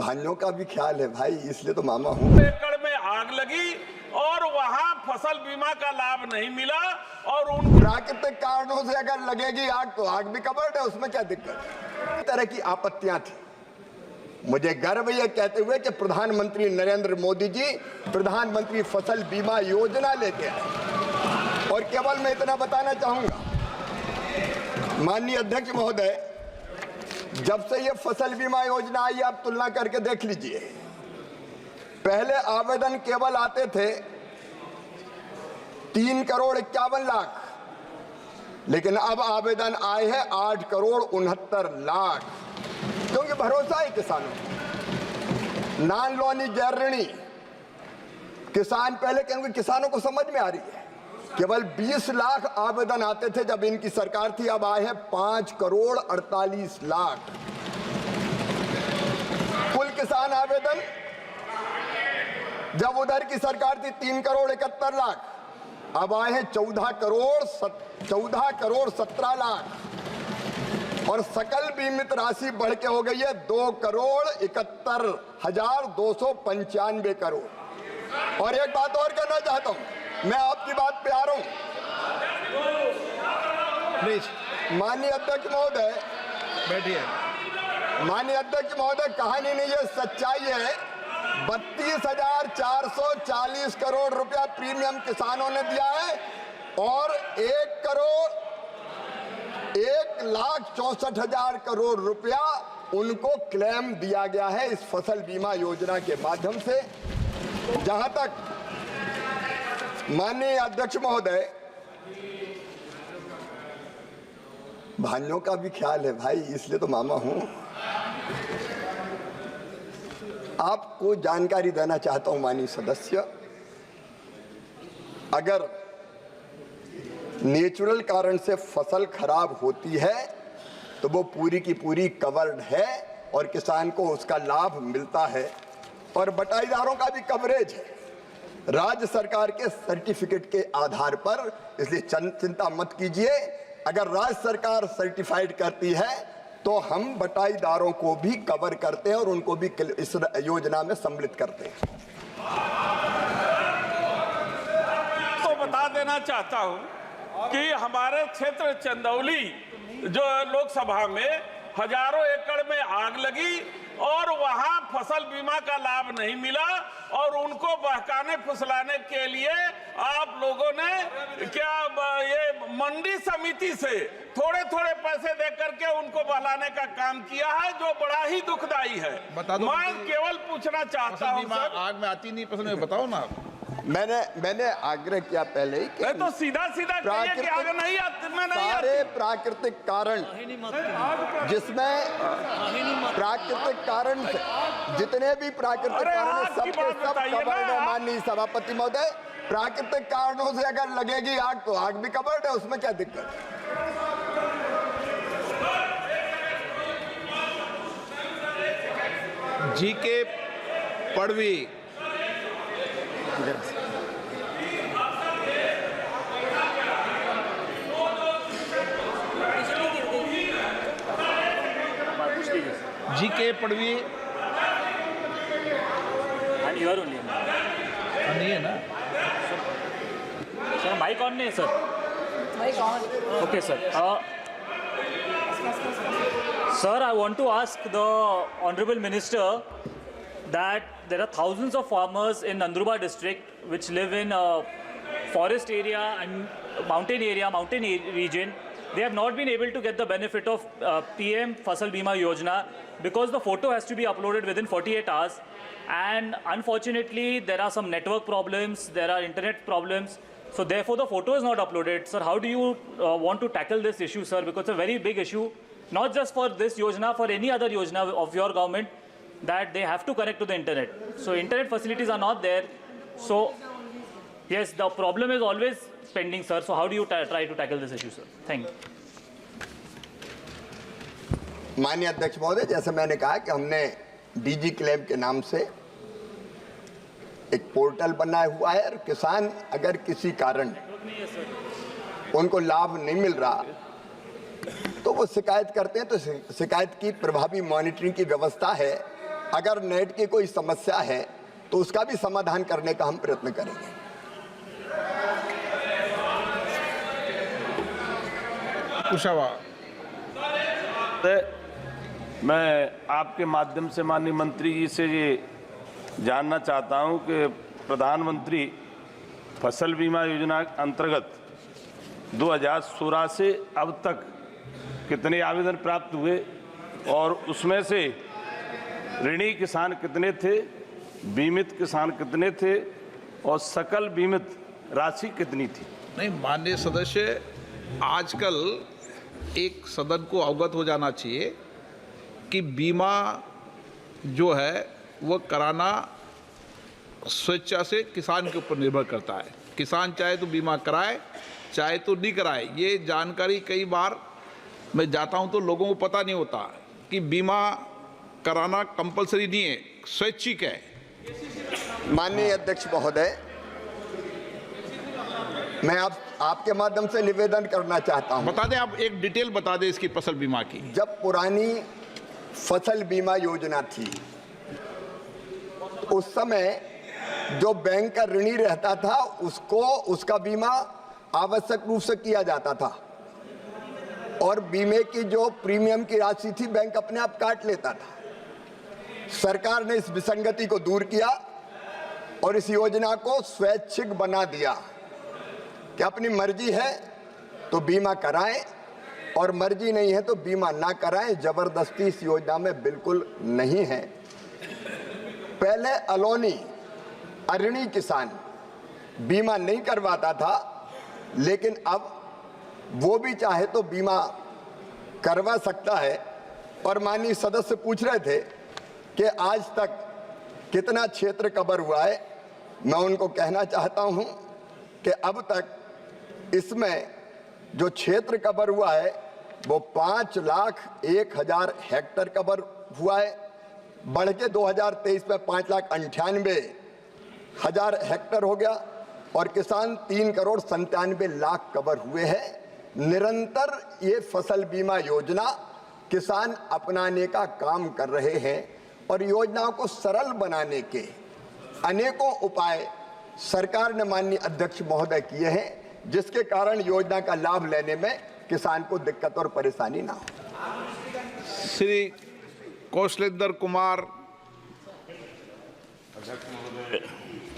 भाइयों का भी ख्याल है भाई, इसलिए तो मामा हूँ। एकड़ में आग लगी और वहां फसल बीमा का लाभ नहीं मिला और उन प्राकृतिक कारणों से अगर लगेगी आग तो आग भी कवर्ड है, उसमें क्या दिक्कत है। इस तरह की आपत्तियां थी। मुझे गर्व यह कहते हुए कि प्रधानमंत्री नरेंद्र मोदी जी प्रधानमंत्री फसल बीमा योजना लेके आए। और केवल मैं इतना बताना चाहूंगा, माननीय अध्यक्ष महोदय, जब से ये फसल बीमा योजना आई आप तुलना करके देख लीजिए। पहले आवेदन केवल आते थे 3,51,00,000, लेकिन अब आवेदन आए हैं 8,69,00,000, क्योंकि भरोसा है किसानों। नॉन लोनी गैर ऋणी किसान पहले, क्योंकि किसानों को समझ में आ रही है, केवल 20 लाख आवेदन आते थे जब इनकी सरकार थी, अब आए हैं 5,48,00,000 कुल किसान आवेदन। जब उधर की सरकार थी 3,71,00,000, अब आए हैं 14,17,00,000 और सकल बीमित राशि बढ़ के हो गई है 2,71,295 करोड़। और एक बात और कहना चाहता हूं, मैं आपकी बात पे आ रहा हूं। प्लीज माननीय अध्यक्ष महोदय बैठिए। माननीय अध्यक्ष महोदय, कहानी नहीं है, सच्चाई है। 32,440 करोड़ रुपया प्रीमियम किसानों ने दिया है और 1,64,000 करोड़ रुपया उनको क्लेम दिया गया है इस फसल बीमा योजना के माध्यम से। जहां तक माननीय अध्यक्ष महोदय, भाइयों का भी ख्याल है भाई, इसलिए तो मामा हूं। आपको जानकारी देना चाहता हूं माननीय सदस्य, अगर नेचुरल कारण से फसल खराब होती है तो वो पूरी की पूरी कवर्ड है और किसान को उसका लाभ मिलता है और बटाईदारों का भी कवरेज है राज्य सरकार के सर्टिफिकेट के आधार पर। इसलिए चिंता मत कीजिए, अगर राज्य सरकार सर्टिफाइड करती है तो हम बटाईदारों को भी कवर करते हैं और उनको भी इस योजना में सम्मिलित करते हैं। तो बता देना चाहता हूं कि हमारे क्षेत्र चंदौली जो लोकसभा में हजारों एकड़ में आग लगी और वहां फसल बीमा का लाभ नहीं मिला और उनको बहकाने फुसलाने के लिए आप लोगों ने क्या ये मंडी समिति से थोड़े थोड़े पैसे दे करके उनको बहलाने का काम किया है, जो बड़ा ही दुखदाई है। मैं केवल पूछना चाहता हूं, आग में आती नहीं पसंद, बताओ ना। मैंने आग्रह किया पहले ही कि तो सीधा सीधा कहिए कि आग नहीं आती, मैं नहीं सारे आती। प्राकृतिक कारण, जिसमें प्राकृतिक कारण से जितने भी प्राकृतिक कारण सबके सब कवर्ड है। माननीय सभापति महोदय, प्राकृतिक कारणों से अगर लगेगी आग तो आग भी कवर्ड है, उसमें क्या दिक्कत है। जी.के. पड़वी, जी.के. पड़वी नहीं है ना सर? माइक ऑन नहीं है sir? Okay sir. Sir, I want to ask the Honorable Minister that there are thousands of farmers in Nandurbar district which live in forest area and mountain region. They have not been able to get the benefit of PM Fasal Bima Yojana because the photo has to be uploaded within 48 hours. And unfortunately, there are some network problems, there are internet problems. So therefore, the photo is not uploaded. Sir, how do you want to tackle this issue, sir? Because it's a very big issue, not just for this Yojana, for any other Yojana of your government, that they have to connect to the internet. So internet facilities are not there. So yes, the problem is always pending, sir. So how do you try to tackle this issue, sir? Thank you. माननीय अध्यक्ष महोदय, जैसे मैंने कहा कि हमने DG claim के नाम से एक पोर्टल बनाया हुआ है और किसान अगर किसी कारण उनको लाभ नहीं मिल रहा तो वो शिकायत करते हैं, तो शिकायत की प्रभावी मॉनिटरिंग की व्यवस्था है अगर नेट की कोई समस्या है तो उसका भी समाधान करने का हम प्रयत्न करेंगे। कुशावा, मैं आपके माध्यम से माननीय मंत्री जी से ये जानना चाहता हूं कि प्रधानमंत्री फसल बीमा योजना अंतर्गत 2016 से अब तक कितने आवेदन प्राप्त हुए और उसमें से ऋणी किसान कितने थे, बीमित किसान कितने थे और सकल बीमित राशि कितनी थी? नहीं माननीय सदस्य, आजकल एक सदन को अवगत हो जाना चाहिए कि बीमा जो है वो कराना स्वेच्छा से किसान के ऊपर निर्भर करता है। किसान चाहे तो बीमा कराए, चाहे तो नहीं कराए। ये जानकारी कई बार मैं जाता हूं तो लोगों को पता नहीं होता कि बीमा कराना कंपलसरी नहीं है, स्वैच्छिक है। माननीय अध्यक्ष महोदय, मैं आपके माध्यम से निवेदन करना चाहता हूं। बता दें, आप एक डिटेल बता दें इसकी फसल बीमा की। जब पुरानी फसल बीमा योजना थी उस समय जो बैंक का ऋणी रहता था उसको उसका बीमा आवश्यक रूप से किया जाता था और बीमे की जो प्रीमियम की राशि थी बैंक अपने आप काट लेता था। सरकार ने इस विसंगति को दूर किया और इस योजना को स्वैच्छिक बना दिया कि अपनी मर्जी है तो बीमा कराएं और मर्जी नहीं है तो बीमा ना कराएं। जबरदस्ती इस योजना में बिल्कुल नहीं है। पहले अलोनी अऋणी किसान बीमा नहीं करवाता था, लेकिन अब वो भी चाहे तो बीमा करवा सकता है। और माननीय सदस्य पूछ रहे थे कि आज तक कितना क्षेत्र कवर हुआ है। मैं उनको कहना चाहता हूं कि अब तक इसमें जो क्षेत्र कवर हुआ है वो 5,01,000 हेक्टेयर कवर हुआ है, बढ़ के 2023 में 5,98,000 हेक्टेयर हो गया और किसान 3,97,00,000 कवर हुए हैं। निरंतर ये फसल बीमा योजना किसान अपनाने का काम कर रहे हैं और योजनाओं को सरल बनाने के अनेकों उपाय सरकार ने माननीय अध्यक्ष महोदय किए हैं, जिसके कारण योजना का लाभ लेने में किसान को दिक्कत और परेशानी ना हो। श्री कौशलेंद्र कुमार।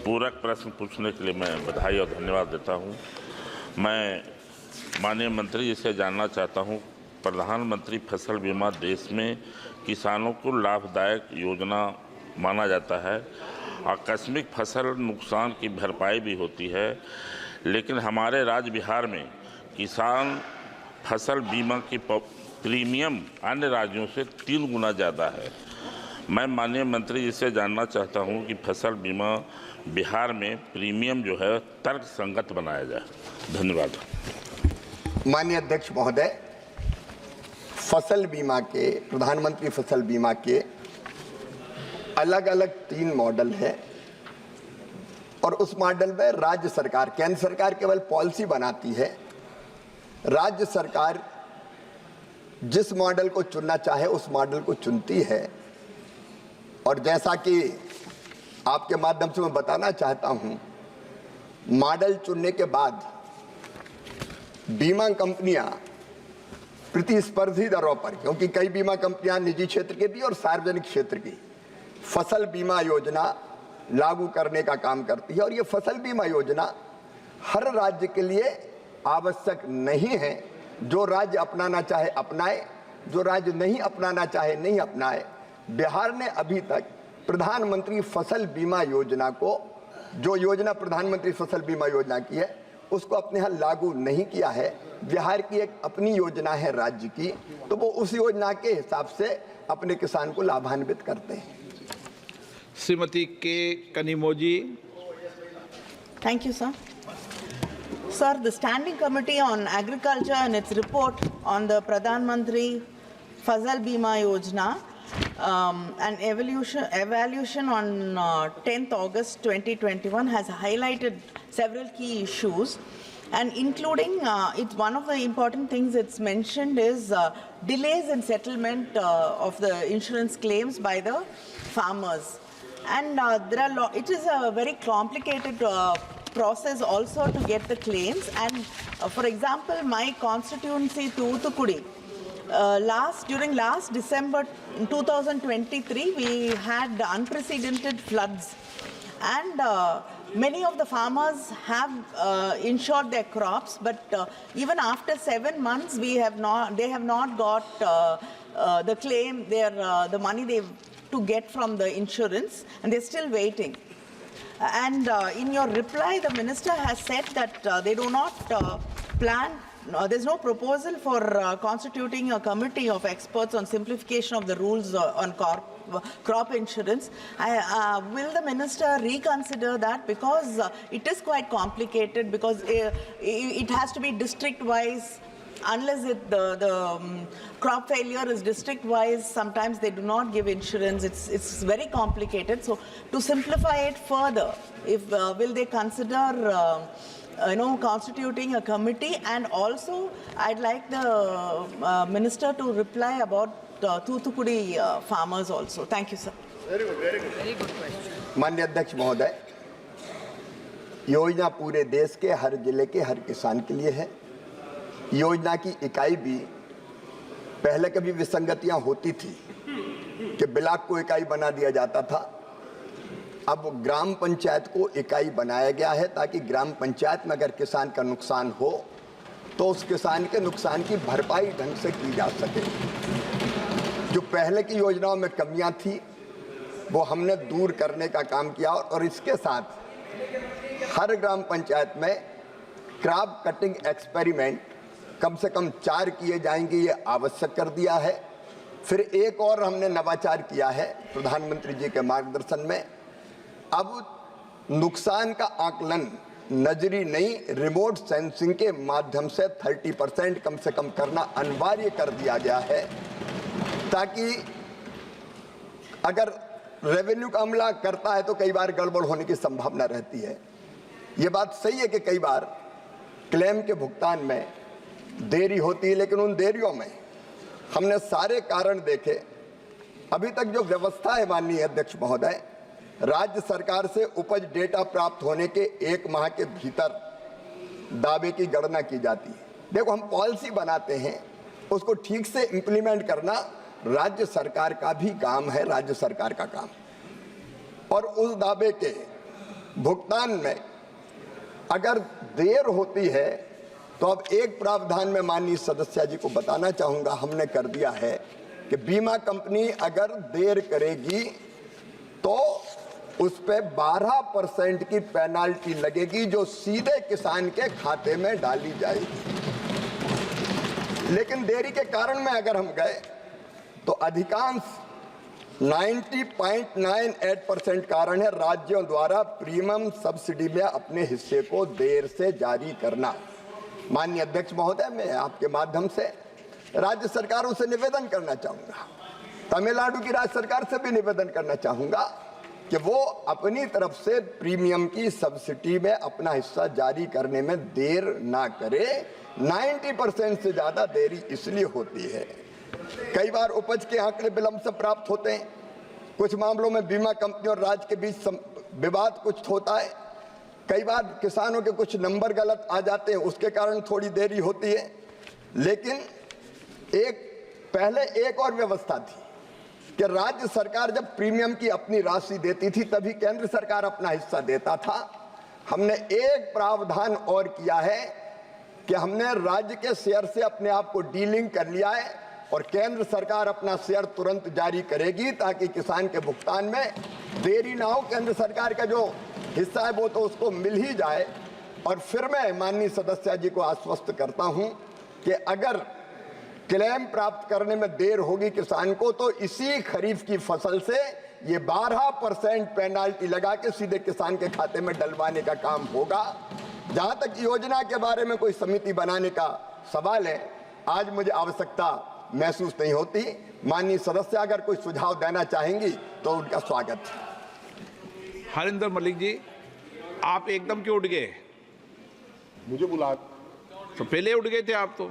पूरक प्रश्न पूछने के लिए मैं बधाई और धन्यवाद देता हूं। मैं माननीय मंत्री जी से जानना चाहता हूं, प्रधानमंत्री फसल बीमा देश में किसानों को लाभदायक योजना माना जाता है। आकस्मिक फसल नुकसान की भरपाई भी होती है, लेकिन हमारे राज्य बिहार में किसान फसल बीमा की प्रीमियम अन्य राज्यों से 3 गुना ज़्यादा है। मैं माननीय मंत्री जी से जानना चाहता हूं कि फसल बीमा बिहार में प्रीमियम जो है तर्कसंगत बनाया जाए। धन्यवाद। माननीय अध्यक्ष महोदय, फसल बीमा के प्रधानमंत्री फसल बीमा के अलग अलग 3 मॉडल हैं और उस मॉडल में राज्य सरकार, केंद्र सरकार केवल पॉलिसी बनाती है। राज्य सरकार जिस मॉडल को चुनना चाहे उस मॉडल को चुनती है। और जैसा कि आपके माध्यम से मैं बताना चाहता हूं, मॉडल चुनने के बाद बीमा कंपनियां प्रतिस्पर्धी दरों पर, क्योंकि कई बीमा कंपनियां निजी क्षेत्र के भी और सार्वजनिक क्षेत्र की फसल बीमा योजना लागू करने का काम करती है। और ये फसल बीमा योजना हर राज्य के लिए आवश्यक नहीं है। जो राज्य अपनाना चाहे अपनाए, जो राज्य नहीं अपनाना चाहे नहीं अपनाए। बिहार ने अभी तक प्रधानमंत्री फसल बीमा योजना को, जो योजना प्रधानमंत्री फसल बीमा योजना की है, उसको अपने यहाँ लागू नहीं किया है। बिहार की एक अपनी योजना है राज्य की, तो वो उस योजना के हिसाब से अपने किसान को लाभान्वित करते हैं। श्रीमती के Kanimozhi. Thank you, sir. Sir, the Standing Committee on Agriculture in its report on the Pradhan Mantri Fasal Bima Yojana, an evaluation on 10th August 2021 has highlighted several key issues. And including, it's one of the important things it's mentioned is delays in settlement of the insurance claims by the farmers. And there are it is a very complicated process also to get the claims. And for example, my constituency Thoothukudi, during last December 2023, we had unprecedented floods, and many of the farmers have insured their crops, but even after 7 months, they have not got the claim, the money they to get from the insurance, and they're still waiting. And in your reply, the minister has said that they do not plan. There's no proposal for constituting a committee of experts on simplification of the rules on crop insurance. Will the minister reconsider that, because it is quite complicated, because it has to be district-wise. Unless the crop failure is district-wise, sometimes they do not give insurance. It's very complicated. So to simplify it further, will they consider constituting a committee? And also, I'd like the minister to reply about Thoothukudi farmers also. Thank you, sir. Very good question. माननीय अध्यक्ष महोदय, योजना पूरे देश के हर जिले के हर किसान के लिए है। योजना की इकाई भी पहले कभी विसंगतियां होती थी कि ब्लॉक को इकाई बना दिया जाता था। अब ग्राम पंचायत को इकाई बनाया गया है ताकि ग्राम पंचायत में अगर किसान का नुकसान हो तो उस किसान के नुकसान की भरपाई ढंग से की जा सके। जो पहले की योजनाओं में कमियां थी वो हमने दूर करने का काम किया, और इसके साथ हर ग्राम पंचायत में क्रॉप कटिंग एक्सपेरिमेंट कम से कम 4 किए जाएंगे, ये आवश्यक कर दिया है। फिर एक और हमने नवाचार किया है प्रधानमंत्री जी के मार्गदर्शन में। अब नुकसान का आकलन नजरी नहीं, रिमोट सेंसिंग के माध्यम से 30% कम से कम करना अनिवार्य कर दिया गया है, ताकि अगर रेवेन्यू का अमला करता है तो कई बार गड़बड़ होने की संभावना रहती है। ये बात सही है कि कई बार क्लेम के भुगतान में देरी होती है, लेकिन उन देरियों में हमने सारे कारण देखे। अभी तक जो व्यवस्था है माननीय अध्यक्ष महोदय, राज्य सरकार से उपज डेटा प्राप्त होने के 1 माह के भीतर दावे की गणना की जाती है। देखो, हम पॉलिसी बनाते हैं, उसको ठीक से इंप्लीमेंट करना राज्य सरकार का भी काम है, राज्य सरकार का काम। और उस दावे के भुगतान में अगर देर होती है तो अब एक प्रावधान में माननीय सदस्य जी को बताना चाहूंगा, हमने कर दिया है कि बीमा कंपनी अगर देर करेगी तो उस पे 12% की पेनाल्टी लगेगी, जो सीधे किसान के खाते में डाली जाएगी। लेकिन देरी के कारण में अगर हम गए तो अधिकांश 90.98% कारण है राज्यों द्वारा प्रीमियम सब्सिडी में अपने हिस्से को देर से जारी करना। माननीय अध्यक्ष महोदय, मैं आपके माध्यम से राज्य सरकारों से निवेदन करना चाहूंगा, तमिलनाडु की राज्य सरकार से भी निवेदन करना चाहूंगा कि वो अपनी तरफ से प्रीमियम की सब्सिडी में अपना हिस्सा जारी करने में देर ना करे। 90% से ज्यादा देरी इसलिए होती है, कई बार उपज के आंकड़े विलंब से प्राप्त होते हैं, कुछ मामलों में बीमा कंपनी और राज्य के बीच विवाद कुछ होता है, कई बार किसानों के कुछ नंबर गलत आ जाते हैं, उसके कारण थोड़ी देरी होती है। लेकिन पहले एक और व्यवस्था थी कि राज्य सरकार जब प्रीमियम की अपनी राशि देती थी तभी केंद्र सरकार अपना हिस्सा देता था। हमने एक प्रावधान और किया है कि हमने राज्य के शेयर से अपने आप को डीलिंक कर लिया है और केंद्र सरकार अपना शेयर तुरंत जारी करेगी ताकि किसान के भुगतान में देरी ना हो। केंद्र सरकार का जो हिस्सा है वो तो उसको मिल ही जाए। और फिर मैं माननीय सदस्य जी को आश्वस्त करता हूं कि अगर क्लेम प्राप्त करने में देर होगी किसान को तो इसी खरीफ की फसल से ये 12% पेनाल्टी लगा के सीधे किसान के खाते में डलवाने का काम होगा। जहां तक योजना के बारे में कोई समिति बनाने का सवाल है, आज मुझे आवश्यकता महसूस नहीं होती। माननीय सदस्य अगर कोई सुझाव देना चाहेंगी तो उनका स्वागत है। हरिंदर मलिक जी, आप एकदम क्यों उठ गए? मुझे बुला। तो पहले उठ गए थे आप तो।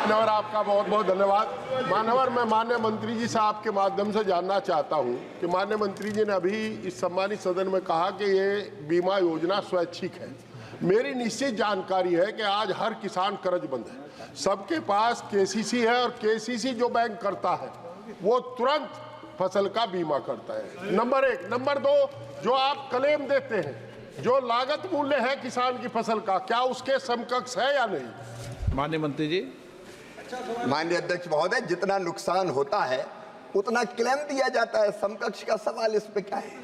मानवर आपका बहुत बहुत धन्यवाद। मानवर, मैं माननीय मंत्री जी से आपके माध्यम से जानना चाहता हूं कि माननीय मंत्री जी ने अभी इस सम्मानित सदन में कहा कि ये बीमा योजना स्वैच्छिक है। मेरी निश्चित जानकारी है कि आज हर किसान कर्जबंद है, सबके पास केसीसी है और केसीसी जो बैंक करता है वो तुरंत फसल का बीमा करता है, नंबर 1। नंबर 2, जो आप क्लेम देते हैं, जो लागत मूल्य है किसान की फसल का, क्या उसके समकक्ष है या नहीं? माननीय मंत्री जी। माननीय अध्यक्ष महोदय, जितना नुकसान होता है उतना क्लेम दिया जाता है। समकक्ष का सवाल इस पे क्या है?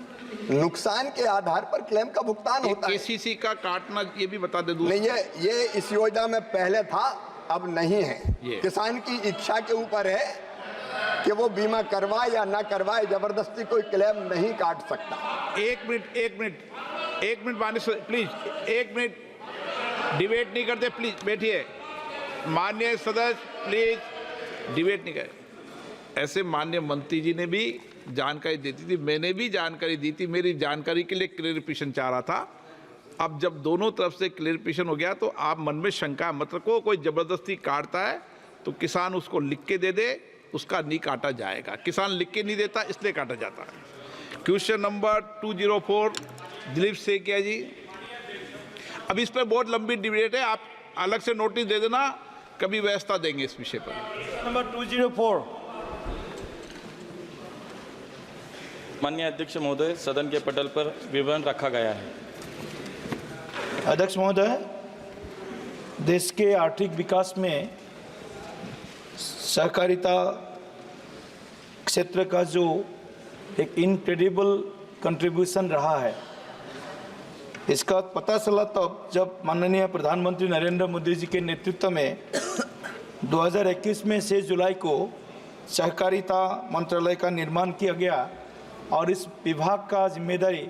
नुकसान के आधार पर क्लेम का भुगतान होता है। केसीसी का काटना ये भी बता दे दूं। नहीं, ये इस योजना में पहले था, अब नहीं है। किसान की इच्छा के ऊपर है कि वो बीमा करवाए या ना करवाए, जबरदस्ती कोई क्लेम नहीं काट सकता। एक मिनट माननीय प्लीज, 1 मिनट डिबेट नहीं करते, प्लीज बैठिए। माननीय सदस्य प्लीज डिबेट नहीं कर। ऐसे माननीय मंत्री जी ने भी जानकारी देती थी, मैंने भी जानकारी दी थी, मेरी जानकारी के लिए क्लेरिफिकेशन चाह रहा था। अब जब दोनों तरफ से क्लेरिफिकेशन हो गया तो आप मन में शंका मत रखो। कोई जबरदस्ती काटता है तो किसान उसको लिख के दे दे, उसका नहीं काटा जाएगा। किसान लिख के नहीं देता इसलिए काटा जाता है। क्वेश्चन नंबर 204 दिलीप सेकिया जी। अब इस पर बहुत लंबी डिबेट है, आप अलग से नोटिस दे देना, कभी व्यवस्था देंगे इस विषय पर। नंबर 204। माननीय अध्यक्ष महोदय, सदन के पटल पर विवरण रखा गया है। अध्यक्ष महोदय, देश के आर्थिक विकास में सहकारिता क्षेत्र का जो एक इनक्रेडिबल कंट्रीब्यूशन रहा है, इसका पता चला तब जब माननीय प्रधानमंत्री नरेंद्र मोदी जी के नेतृत्व में 2021 में 6 जुलाई को सहकारिता मंत्रालय का निर्माण किया गया और इस विभाग का जिम्मेदारी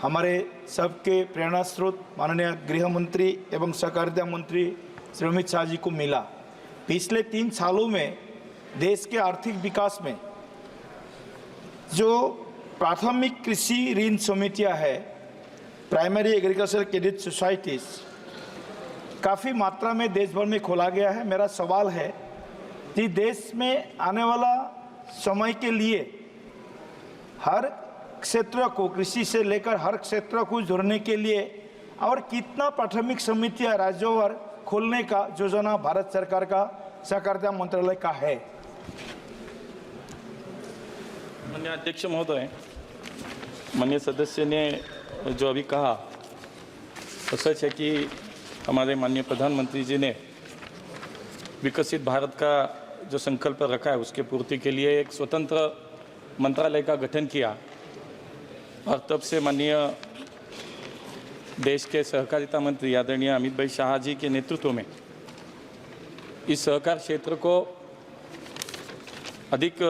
हमारे सबके प्रेरणा स्रोत माननीय गृह मंत्री एवं सहकारिता मंत्री श्री अमित शाह जी को मिला। पिछले 3 सालों में देश के आर्थिक विकास में जो प्राथमिक कृषि ऋण समितियां है, प्राइमरी एग्रीकल्चर क्रेडिट सोसाइटीज, काफ़ी मात्रा में देश भर में खोला गया है। मेरा सवाल है कि देश में आने वाला समय के लिए हर क्षेत्र को, कृषि से लेकर हर क्षेत्र को जोड़ने के लिए और कितना प्राथमिक समितियां राज्यों पर खोलने का योजना भारत सरकार का सहकारिता मंत्रालय का है? माननीय अध्यक्ष महोदय, माननीय सदस्य ने जो अभी कहा तो सच है कि हमारे माननीय प्रधानमंत्री जी ने विकसित भारत का जो संकल्प रखा है उसके पूर्ति के लिए एक स्वतंत्र मंत्रालय का गठन किया और तब से माननीय देश के सहकारिता मंत्री आदरणीय अमित भाई शाह जी के नेतृत्व में इस सहकार क्षेत्र को अधिक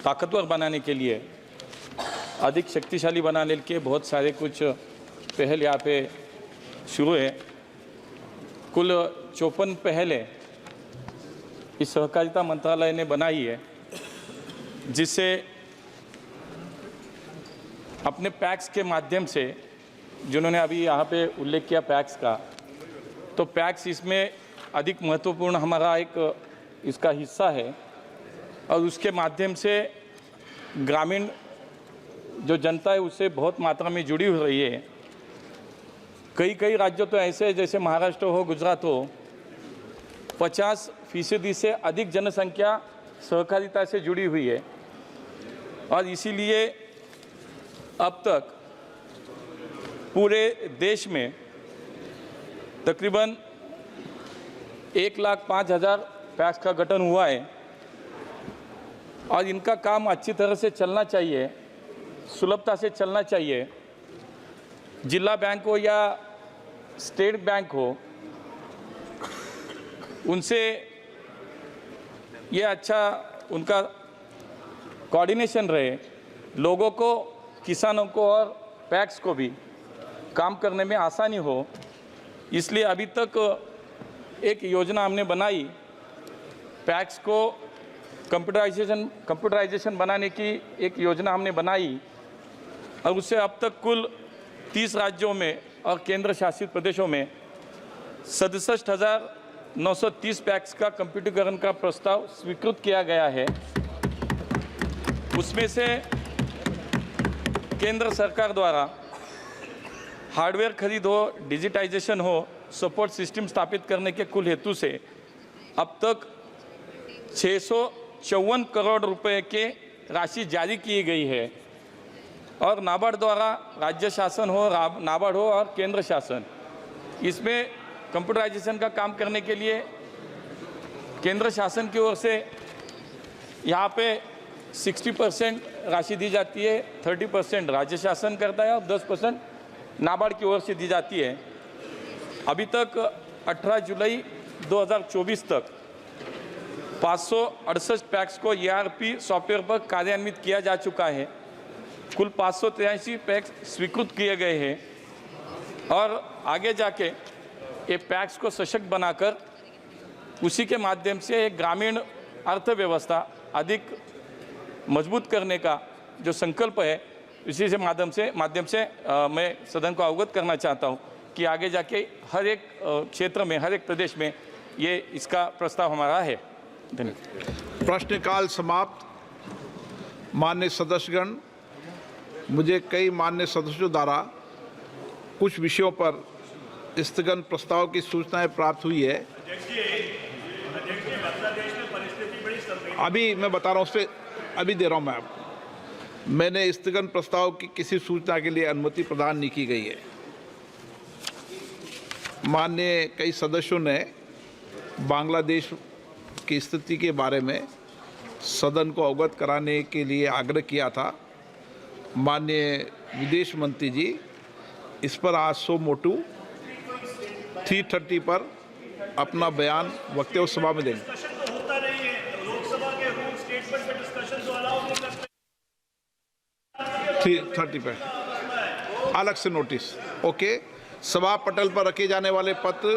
ताकतवर बनाने के लिए, अधिक शक्तिशाली बनाने के बहुत सारे कुछ पहल यहाँ पे शुरू है। कुल 54 पहलें इस सहकारिता मंत्रालय ने बनाई है, जिससे अपने पैक्स के माध्यम से, जिन्होंने अभी यहाँ पे उल्लेख किया पैक्स का, तो पैक्स इसमें अधिक महत्वपूर्ण हमारा एक इसका हिस्सा है और उसके माध्यम से ग्रामीण जो जनता है उससे बहुत मात्रा में जुड़ी हो रही है। कई राज्यों तो ऐसे हैं जैसे महाराष्ट्र हो, गुजरात हो, 50% से अधिक जनसंख्या सहकारिता से जुड़ी हुई है और इसीलिए अब तक पूरे देश में तकरीबन 1,05,000 पैक्स का गठन हुआ है और इनका काम अच्छी तरह से चलना चाहिए, सुलभता से चलना चाहिए। जिला बैंक हो या स्टेट बैंक हो, उनसे ये अच्छा उनका कोऑर्डिनेशन रहे, लोगों को, किसानों को और पैक्स को भी काम करने में आसानी हो। इसलिए अभी तक एक योजना हमने बनाई, पैक्स को कंप्यूटराइजेशन बनाने की एक योजना हमने बनाई और उससे अब तक कुल 30 राज्यों में और केंद्र शासित प्रदेशों में 67,930 पैक्स का कंप्यूटरीकरण का प्रस्ताव स्वीकृत किया गया है। उसमें से केंद्र सरकार द्वारा हार्डवेयर खरीद हो, डिजिटाइजेशन हो, सपोर्ट सिस्टम स्थापित करने के कुल हेतु से अब तक 654 करोड़ रुपए के राशि जारी की गई है और नाबार्ड द्वारा राज्य शासन हो, नाबार्ड हो और केंद्र शासन इसमें कंप्यूटराइजेशन का काम करने के लिए केंद्र शासन की ओर से यहाँ पे 60% राशि दी जाती है, 30% राज्य शासन करता है और 10% नाबार्ड की ओर से दी जाती है। अभी तक 18 जुलाई 2024 तक 568 पैक्स को ERP सॉफ्टवेयर पर कार्यान्वित किया जा चुका है। कुल 583 पैक्स स्वीकृत किए गए हैं और आगे जाके ये पैक्स को सशक्त बनाकर उसी के माध्यम से एक ग्रामीण अर्थव्यवस्था अधिक मजबूत करने का जो संकल्प है, इसी से माध्यम से मैं सदन को अवगत करना चाहता हूँ कि आगे जाके हर एक क्षेत्र में, हर एक प्रदेश में ये इसका प्रस्ताव हमारा है। धन्यवाद। प्रश्नकाल समाप्त। माननीय सदस्यगण, मुझे कई माननीय सदस्यों द्वारा कुछ विषयों पर स्थगन प्रस्ताव की सूचनाएं प्राप्त हुई है। अभी मैं बता रहा हूँ, उस पर अभी दे रहा हूँ मैं आपको। मैंने स्थगन प्रस्ताव की किसी सूचना के लिए अनुमति प्रदान नहीं की गई है। माननीय कई सदस्यों ने बांग्लादेश की स्थिति के बारे में सदन को अवगत कराने के लिए आग्रह किया था। माननीय विदेश मंत्री जी इस पर आज सो मोटू 3:30 पर अपना बयान वक्तव्य सभा में देंगे। 3:30 पे अलग से नोटिस। ओके। सभा पटल पर रखे जाने वाले पत्र